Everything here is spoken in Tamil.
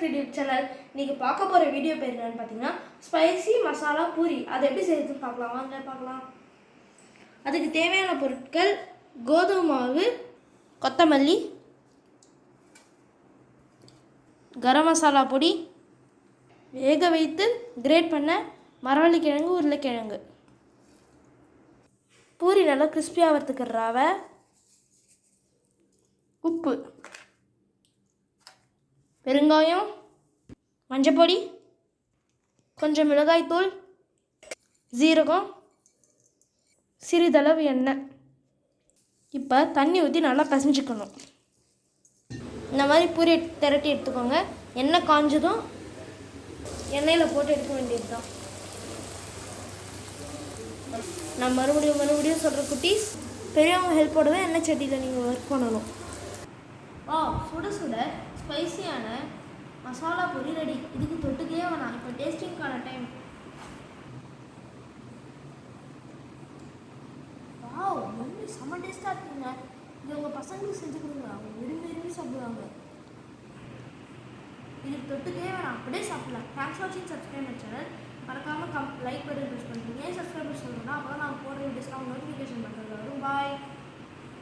Creative channel. இன்னைக்கு பார்க்க போகிற வீடியோ பேர் என்னன்னு பார்த்தீங்கன்னா ஸ்பைசி மசாலா பூரி. அதை எப்படி செய்யறதுன்னு பார்க்கலாம், வாங்க பார்க்கலாம். அதுக்கு தேவையான பொருட்கள் கோதுமை மாவு, கொத்தமல்லி, கரம் மசாலா பொடி, வேக வைத்து கிரேட் பண்ண மரவள்ளிக்கிழங்கு, உருளைக்கிழங்கு, பூரி நல்லா கிறிஸ்பி ஆகிறதுக்கு ரவை, உப்பு, பெருங்காயம், மஞ்சப்பொடி, கொஞ்சம் மிளகாய்த்தூள், ஜீரகம், சிறிதளவு எண்ணெய். இப்போ தண்ணி ஊற்றி நல்லா பிசைஞ்சுக்கணும். இந்த மாதிரி பூரி திரட்டி எடுத்துக்கோங்க. எண்ணெய் காஞ்சதும் எண்ணெயில் போட்டு எடுக்க வேண்டியது தான். நான் மறுபடியும் சொல்கிற குட்டீஸ், பெரியவங்க ஹெல்ப்போட தான் எண்ணெய் சட்டியில் நீங்கள் ஒர்க் பண்ணணும். சுட சுட ஸ்பைசியான மசாலா பொரி ரெடி. இதுக்கு தொட்டுக்கே வேணாம். இப்போ டேஸ்டிங்கான டைம். மம்மி செம்ம டேஸ்ட்டாக இருக்குங்க. இது உங்கள் பசங்களுக்கு செஞ்சு கொடுங்க, அவங்க விரும்பி சாப்பிடுவாங்க. இதுக்கு தொட்டுக்கே வேணாம், அப்படியே சாப்பிடலாம். தேங்க்ஸ் ஃபார் வாட்சிங். Subscribe my channel.